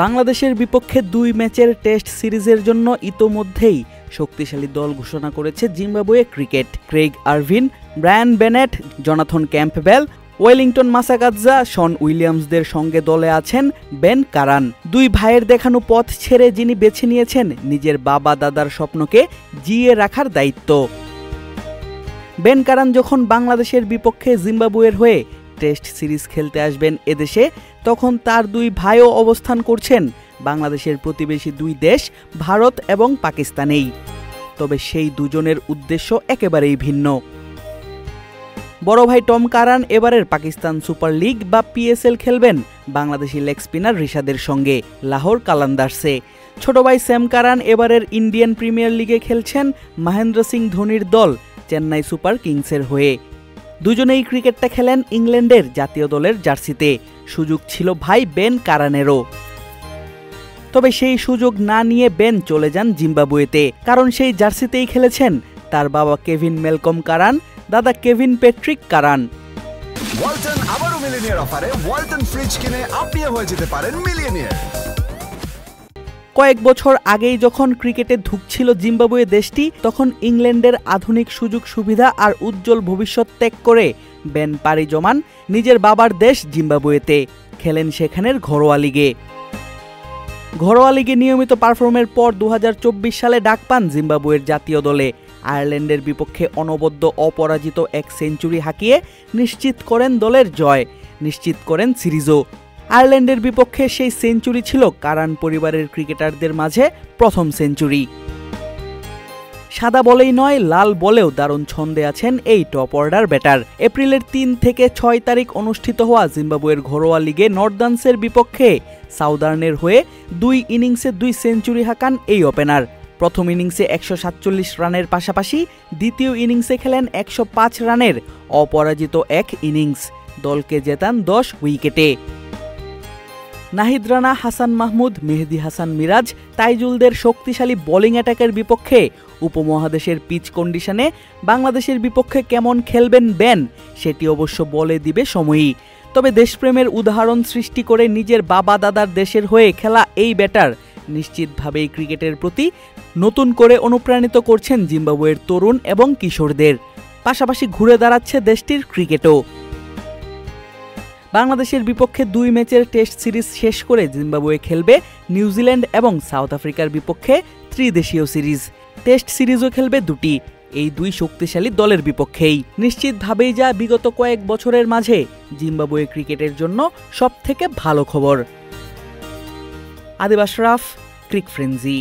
বাংলাদেশের বিপক্ষে ২ ম্যাচের টেস্ট সিরিজের জন্য ইতোমধ্যেই শক্তিশালী দল ঘোষণা করেছে Zimbabwe cricket. Craig Ervine, Brian Bennett, Jonathan Campbell, Wellington Masakadza, Sean উইলিয়ামসদের সঙ্গে দলে আছেন বেন কারান। ২ ভাইয়ের দেখানো পথ ছেড়ে যিনি বেছে নিয়েছেন নিজের বাবা দাদার স্বপ্নকে জিইয়ে রাখার দায়িত্ব। বেন কারান যখন বাংলাদেশের বিপক্ষে জিম্বাবুয়ের হয়ে টেস্ট সিরিজ খেলতে আসবেন এদেশে, তখন তার ২ ভাইও অবস্থান করছেন বাংলাদেশের প্রতিবেশী ২ দেশ ভারত এবং পাকিস্তানেই। তবে সেই দুজনের উদ্দেশ্য একেবারেই ভিন্ন। বড় ভাই টম কারান এবারের পাকিস্তান সুপার লিগ বা পিএসএল খেলবেন বাংলাদেশি লেগ স্পিনার রিশাদের সঙ্গে লাহোর কালান্দার্সে। ছোট ভাই স্যাম কারান এবারের ইন্ডিয়ান প্রিমিয়ার লিগে খেলছেন মহেন্দ্র সিং ধোনির দল চেন্নাই সুপার কিংসের হয়ে। দুজনেই ক্রিকেটটা খেলেন ইংল্যান্ডের জাতীয় দলের জার্সিতে। সুযোগ ছিল ভাই বেন কারানেরও। তবে সেই সুযোগ না নিয়ে বেন চলে যান জিম্বাবুয়েতে, কারণ সেই জার্সিতেই খেলেছেন তার বাবা কেভিন মেলকম কারান, দাদা কেভিন প্যাট্রিক কারান। ওয়ালটন আবারো মিলিয়নিয়ার অফারে ওয়ালটন ফ্রিজ কিনে আপনিও হয়ে যেতে পারেন মিলিয়নিয়ার। কয়েক বছর আগেই যখন ক্রিকেটে ধুঁকছিল জিম্বাবুয়ে দেশটি, তখন ইংল্যান্ডের আধুনিক সুযোগ সুবিধা আর উজ্জ্বল ভবিষ্যৎ ত্যাগ করে বেন পাড়ি জমান নিজের বাবার দেশ জিম্বাবুয়েতে। খেলেন সেখানের ঘরোয়া লিগে। ঘরোয়া লিগে নিয়মিত পারফর্মের পর ২০২৪ সালে ডাক পান জিম্বাবুয়ের জাতীয় দলে। আয়ারল্যান্ডের বিপক্ষে অনবদ্য অপরাজিত এক সেঞ্চুরি হাঁকিয়ে নিশ্চিত করেন দলের জয়, নিশ্চিত করেন সিরিজও। আয়ারল্যান্ডের বিপক্ষে সেই সেঞ্চুরি ছিল কারান পরিবারের ক্রিকেটারদের মাঝে প্রথম সেঞ্চুরি। সাদা বলেই নয়, লাল বলেও দারুণ ছন্দে আছেন এই টপ অর্ডার ব্যাটার। এপ্রিলের ৩ থেকে ৬ তারিখ অনুষ্ঠিত হওয়া জিম্বাবুয়ের ঘরোয়া লিগে নর্দার্নসের বিপক্ষে সাউদার্নের হয়ে ২ ইনিংসে ২ সেঞ্চুরি হাঁকান এই ওপেনার। প্রথম ইনিংসে ১৪৭ রানের পাশাপাশি দ্বিতীয় ইনিংসে খেলেন ১০৫ রানের অপরাজিত এক ইনিংস। দলকে জেতান ১০ উইকেটে। নাহিদ রানা, হাসান মাহমুদ, মেহেদি হাসান মিরাজ, তাইজুলদের শক্তিশালী বোলিং অ্যাটাকের বিপক্ষে উপমহাদেশের পিচ কন্ডিশনে বাংলাদেশের বিপক্ষে কেমন খেলবেন বেন, সেটি অবশ্য বলে দিবে সময়ই। তবে দেশপ্রেমের উদাহরণ সৃষ্টি করে নিজের বাবা দাদার দেশের হয়ে খেলা এই ব্যাটার নিশ্চিতভাবেই ক্রিকেটের প্রতি নতুন করে অনুপ্রাণিত করছেন জিম্বাবুয়ের তরুণ এবং কিশোরদের। পাশাপাশি ঘুরে দাঁড়াচ্ছে দেশটির ক্রিকেটও। বাংলাদেশের বিপক্ষে ২ ম্যাচের টেস্ট সিরিজ শেষ করে জিম্বাবুয়ে খেলবে নিউজিল্যান্ড এবং সাউথ আফ্রিকার বিপক্ষে ত্রিদেশীয় সিরিজ। টেস্ট সিরিজও খেলবে ২টি, এই ২ শক্তিশালী দলের বিপক্ষেই। নিশ্চিতভাবেই যা বিগত কয়েক বছরের মাঝে জিম্বাবুয়ে ক্রিকেটের জন্য সবথেকে ভালো খবর। আদিব আশরাফ, ক্রিক ফ্রেঞ্জি।